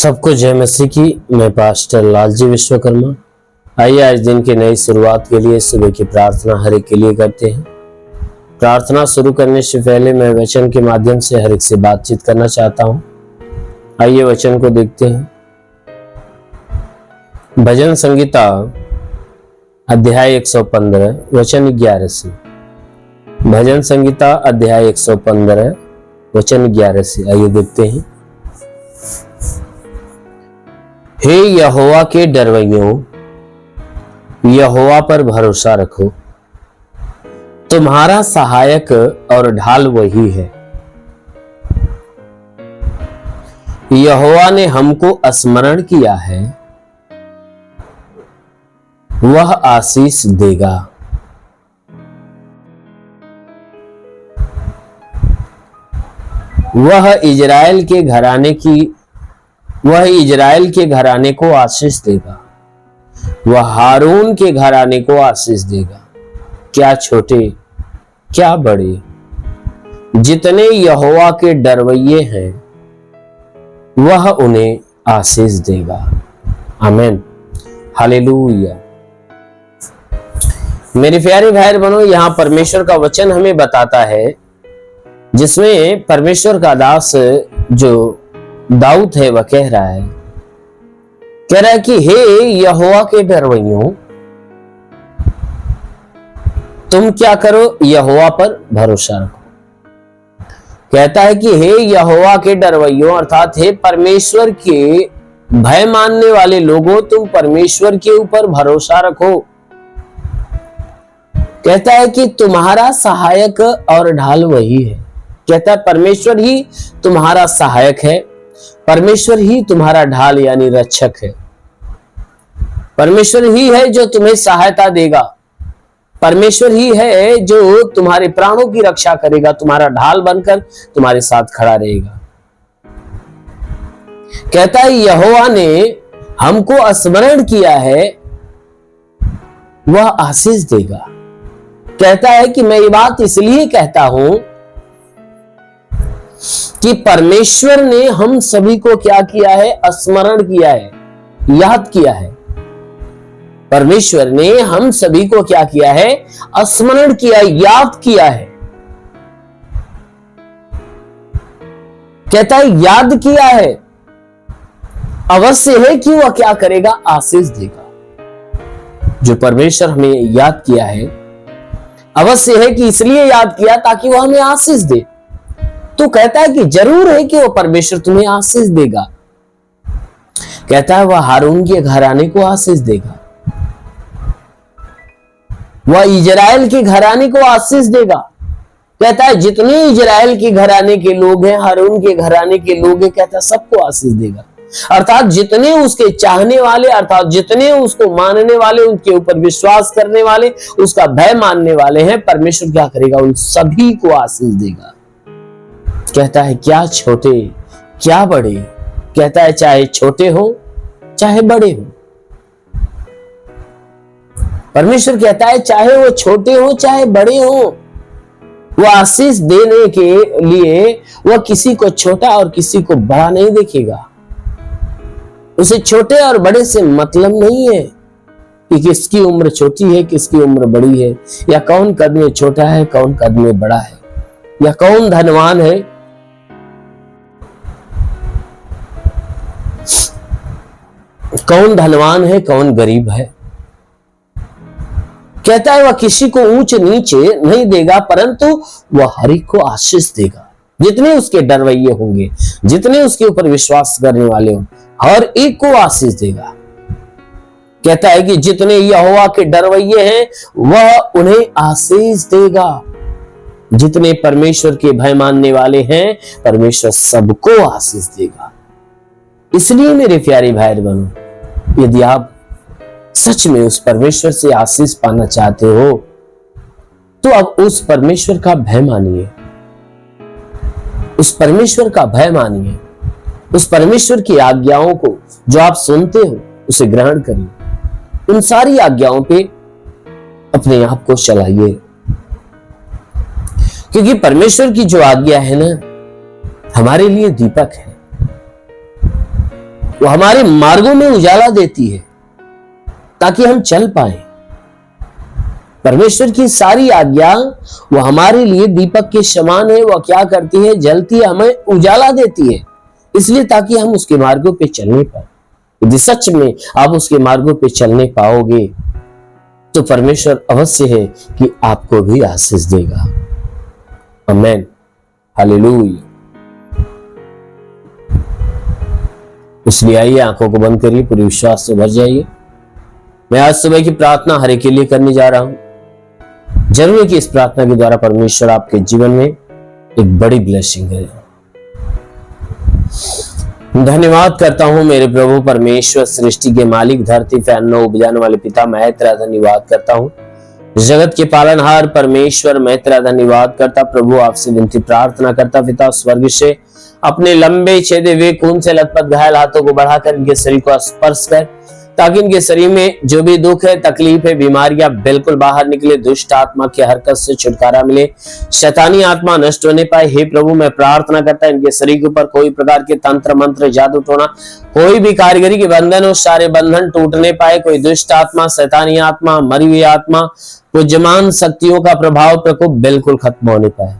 सबको जय मसीह की। मैं पास्टर लालजी विश्वकर्मा। आइए आज दिन की नई शुरुआत के लिए सुबह की प्रार्थना हर एक के लिए करते हैं। प्रार्थना शुरू करने से पहले मैं वचन के माध्यम से हर एक से बातचीत करना चाहता हूं। आइए वचन को देखते हैं। भजन संगीता अध्याय 115 वचन 11 से। भजन संगीता अध्याय 115 वचन 11 से। आइए देखते हैं। हे यहोवा के डरवैयों, यहोवा पर भरोसा रखो, तुम्हारा सहायक और ढाल वही है। यहोवा ने हमको स्मरण किया है, वह आशीष देगा। वह इजराइल के घराने को आशीष देगा। वह हारून के घराने को आशीष देगा। क्या छोटे क्या बड़े, जितने यहोवा के डरवैये हैं, वह उन्हें आशीष देगा। आमीन, हालेलुया। मेरे प्यारे भाई बहनों, यहां परमेश्वर का वचन हमें बताता है, जिसमें परमेश्वर का दास जो दाऊद है वह कह रहा है कि हे यहोवा के डरवैयों, तुम क्या करो, यहोवा पर भरोसा रखो। कहता है कि हे यहोवा के डरवैयों, अर्थात हे परमेश्वर के भय मानने वाले लोगों, तुम परमेश्वर के ऊपर भरोसा रखो। कहता है कि तुम्हारा सहायक और ढाल वही है। कहता है परमेश्वर ही तुम्हारा सहायक है, परमेश्वर ही तुम्हारा ढाल यानी रक्षक है। परमेश्वर ही है जो तुम्हें सहायता देगा। परमेश्वर ही है जो तुम्हारे प्राणों की रक्षा करेगा, तुम्हारा ढाल बनकर तुम्हारे साथ खड़ा रहेगा। कहता है यहोवा ने हमको स्मरण किया है, वह आशीष देगा। कहता है कि मैं ये बात इसलिए कहता हूं कि परमेश्वर ने हम सभी को क्या किया है, स्मरण किया है, याद किया है। परमेश्वर ने हम सभी को क्या किया है, स्मरण किया, याद किया है। कहता है याद किया है, अवश्य है कि वह क्या करेगा, आशीष देगा। जो परमेश्वर हमें याद किया है, अवश्य है कि इसलिए याद किया ताकि वह हमें आशीष दे। तो कहता है कि जरूर है कि वह परमेश्वर तुम्हें आशीष देगा। कहता है वह हारून के घराने को आशीष देगा, वह इजराइल के घराने को आशीष देगा। कहता है जितने इजराइल के घराने के लोग हैं, हारून के घराने के लोग हैं, कहता है सबको आशीष देगा। अर्थात जितने उसके चाहने वाले, अर्थात जितने उसको मानने वाले, उनके ऊपर विश्वास करने वाले, उसका भय मानने वाले हैं, परमेश्वर क्या करेगा, उन सभी को आशीष देगा। कहता है क्या छोटे क्या बड़े, कहता है चाहे छोटे हो चाहे बड़े हो। परमेश्वर कहता है चाहे वो छोटे हो चाहे बड़े हो, वो आशीष देने के लिए वह किसी को छोटा और किसी को बड़ा नहीं देखेगा। उसे छोटे और बड़े से मतलब नहीं है कि किसकी उम्र छोटी है किसकी उम्र बड़ी है, या कौन कद में छोटा है कौन कद में बड़ा है, या कौन धनवान है कौन धनवान है कौन गरीब है। कहता है वह किसी को ऊंच नीचे नहीं देगा, परंतु वह हर एक को आशीष देगा। जितने उसके डरवैये होंगे, जितने उसके ऊपर विश्वास करने वाले हों, हर एक को आशीष देगा। कहता है कि जितने यहोवा के डरवैये हैं, वह उन्हें आशीष देगा। जितने परमेश्वर के भय मानने वाले हैं, परमेश्वर सबको आशीष देगा। इसलिए मेरे प्यारे भाई बहनों, यदि आप सच में उस परमेश्वर से आशीष पाना चाहते हो, तो अब उस परमेश्वर का भय मानिए, उस परमेश्वर का भय मानिए, उस परमेश्वर की आज्ञाओं को जो आप सुनते हो उसे ग्रहण करिए। उन सारी आज्ञाओं पे अपने आप को चलाइए, क्योंकि परमेश्वर की जो आज्ञा है ना, हमारे लिए दीपक है। वो हमारे मार्गों में उजाला देती है ताकि हम चल पाए। परमेश्वर की सारी आज्ञा वो हमारे लिए दीपक के समान है। वह क्या करती है? जलती है, हमें उजाला देती है, इसलिए ताकि हम उसके मार्गों पे चलने पाए। यदि सच में आप उसके मार्गों पे चलने पाओगे तो परमेश्वर अवश्य है कि आपको भी आशीष देगा। आमेन, हालेलुया। इसलिए आइए, आंखों को बंद करिए, पूरे विश्वास से भर जाइए। मैं आज सुबह की प्रार्थना हर एक के लिए करने जा रहा हूं। जरूर है कि इस प्रार्थना के द्वारा परमेश्वर आपके जीवन में एक बड़ी ब्लेसिंग है। धन्यवाद करता हूं मेरे प्रभु परमेश्वर, सृष्टि के मालिक, धरती पे अन्न उपजाने वाले पिता, मैं तेरा धन्यवाद करता हूं। जगत के पालनहार परमेश्वर, मैं तेरा धन्यवाद करता प्रभु। आपसे विनती प्रार्थना करता पिता स्वर्ग से, अपने लंबे छेदे हुए खून से लथपथ घायल हाथों को बढ़ाकर इनके शरीर को स्पर्श कर, ताकि इनके शरीर में जो भी दुख है, तकलीफ है, बीमारियां बिल्कुल बाहर निकले, दुष्ट आत्मा की हरकत से छुटकारा मिले, शैतानी आत्मा नष्ट होने पाए। हे प्रभु, मैं प्रार्थना करता इनके शरीर के ऊपर कोई प्रकार के तंत्र मंत्र, जादू टोना, कोई भी कारीगरी के बंधन हो, सारे बंधन टूटने पाए। कोई दुष्ट आत्मा, शैतानी आत्मा, मरी हुई आत्मा, पूज्यमान शक्तियों का प्रभाव प्रकोप बिल्कुल खत्म होने पाए।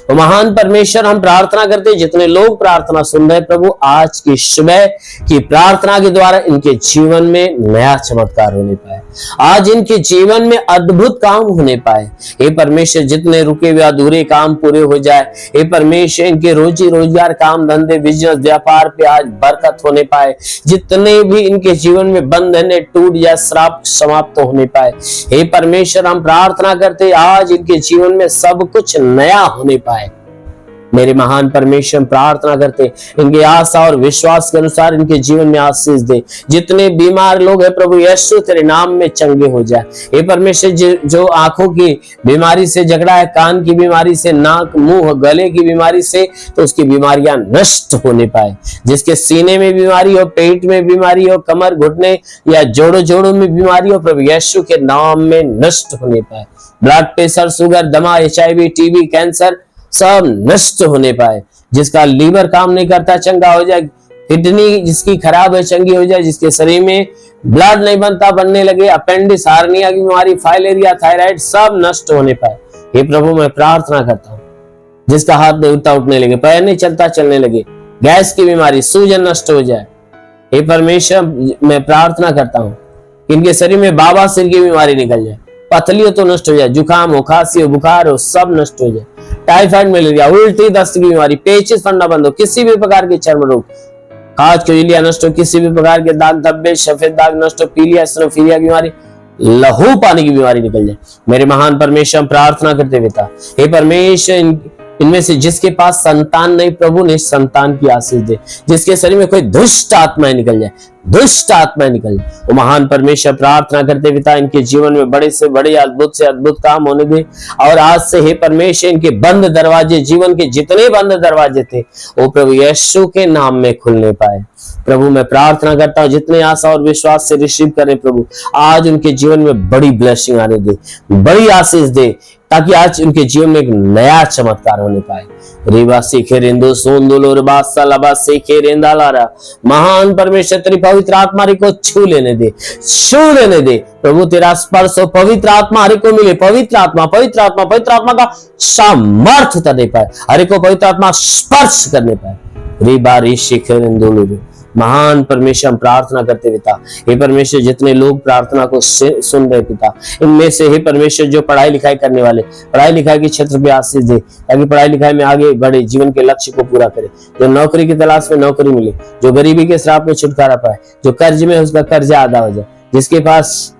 तो महान परमेश्वर, हम प्रार्थना करते जितने लोग प्रार्थना सुन रहे प्रभु, आज की सुबह की प्रार्थना के द्वारा इनके जीवन में नया चमत्कार होने पाए, आज इनके जीवन में अद्भुत काम होने पाए। हे परमेश्वर, जितने रुके हुए अधूरे काम पूरे हो जाए। हे परमेश्वर, इनके रोजी रोजगार, काम धंधे, बिजनेस, व्यापार पे आज बरकत होने पाए। जितने भी इनके जीवन में बंधन टूट या श्राप समाप्त होने पाए। हे परमेश्वर, हम प्रार्थना करते आज इनके जीवन में सब कुछ नया होने पाए। मेरे महान परमेश्वर, प्रार्थना करते इनकी आशा और विश्वास के अनुसार इनके जीवन में आशीष दे। जितने बीमार लोग हैं प्रभु यीशु, तेरे नाम में चंगे हो जाए। हे परमेश्वर, जो आंखों की बीमारी से झगड़ा है, कान की बीमारी से, नाक, मुंह, गले की बीमारी से, तो उसकी बीमारियां नष्ट होने पाए। जिसके सीने में बीमारी हो, पेट में बीमारी हो, कमर, घुटने या जोड़ों में बीमारी हो, प्रभु यीशु के नाम में नष्ट होने पाए। ब्लड प्रेशर, शुगर, दमा, HIV, TB, कैंसर सब नष्ट होने पाए। जिसका लीवर काम नहीं करता चंगा हो जाए, किडनी जिसकी खराब है चंगी हो जाए, जिसके शरीर में ब्लड नहीं बनता बनने लगे, अपेंडिक्स, हार्निया की बीमारी, फाइलेरिया, थायराइड सब नष्ट होने पाए। हे प्रभु, मैं प्रार्थना करता हूँ जिसका हाथ नहीं उठता उठने लगे, पैर नहीं चलता चलने लगे, गैस की बीमारी, सूजन नष्ट हो जाए। हे परमेश्वर, मैं प्रार्थना करता हूँ इनके शरीर में बाबासीर की बीमारी निकल जाए, पथलियों तो नष्ट हो जाए, जुकाम हो, खांसी हो, बुखार हो, सब नष्ट हो जाए। टाइफाइड, मलेरिया, उल्टी, दस्त की बीमारी, पेचिस फंडा बंद हो, किसी भी प्रकार के चर्म रोग, खाज, खुजलियां नष्ट हो, किसी भी प्रकार के दाग धब्बे, सफेद दाग नष्ट हो, पीलिया, एसिनोफिलिया की बीमारी, लहू पानी की बीमारी निकल जाए। मेरे महान परमेश्वर, प्रार्थना करते पिता, हे परमेश्वर, इनमें से जिसके पास संतान नहीं प्रभु ने संतान की आशीष दे। जिसके शरीर में कोई दुष्ट आत्माएं निकल जाए, दुष्ट आत्माएं निकल जाए। वो महान परमेश्वर, प्रार्थना करते पिता, इनके जीवन में बड़े से बड़े, अद्भुत से अद्भुत काम होने दे। और आज से हे परमेश्वर, इनके बंद दरवाजे, जीवन के जितने बंद दरवाजे थे, वो प्रभु यीशु के नाम में खुलने पाए। प्रभु, मैं प्रार्थना करता हूँ जितने आशा और विश्वास से रिसीव करें प्रभु, आज उनके जीवन में बड़ी ब्लेसिंग आने दे, बड़ी आशीष दे, ताकि आज उनके जीवन में एक नया चमत्कार होने पाए। रेबा सीखे रेंदो सोंदुलो रबा सलबा सीखे रेंदा लारा। महान परमेश्वर, तेरी पवित्र आत्मा हरि को छू लेने दे, छू लेने दे प्रभु। तेरा स्पर्श हो, पवित्र आत्मा हरि को मिले, पवित्र आत्मा, पवित्र आत्मा, पवित्र आत्मा का सामर्थ्य दे पाए, हरि को पवित्र आत्मा स्पर्श करने पाए। रेबा री सीखे रेंदो। महान परमेश्वर, हम प्रार्थना करते पिता, हे परमेश्वर, जितने लोग प्रार्थना को सुन रहे पिता, इनमें से हे परमेश्वर जो पढ़ाई लिखाई करने वाले, पढ़ाई लिखाई के क्षेत्र पे आशीष दे, ताकि पढ़ाई लिखाई में आगे बढ़े, जीवन के लक्ष्य को पूरा करे। जो नौकरी की तलाश में नौकरी मिले, जो गरीबी के श्राप में छुटकारा पाए, जो कर्ज में उसका कर्जा अदा हो जाए, जिसके पास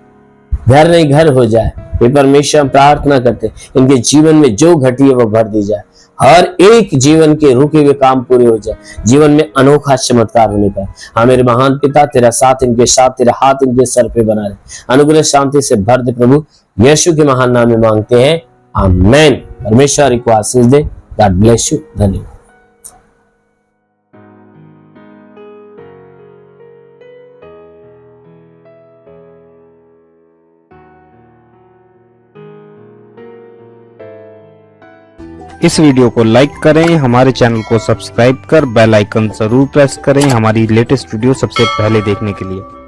घर नहीं घर हो जाए। हे परमेश्वर, हम प्रार्थना करते इनके जीवन में जो घटी है वो भर दी जाए, हर एक जीवन के रुके हुए काम पूरे हो जाए, जीवन में अनोखा चमत्कार होने पाए। हाँ मेरे महान पिता, तेरा साथ इनके साथ, तेरा हाथ इनके सर पे बना रहे, अनुग्रह शांति से भर दे प्रभु। यीशु के महान नाम में मांगते हैं, आमेन। परमेश्वर को आशीष दे। God bless you. धन्यवाद। इस वीडियो को लाइक करें, हमारे चैनल को सब्सक्राइब कर बेल आइकन जरूर प्रेस करें हमारी लेटेस्ट वीडियो सबसे पहले देखने के लिए।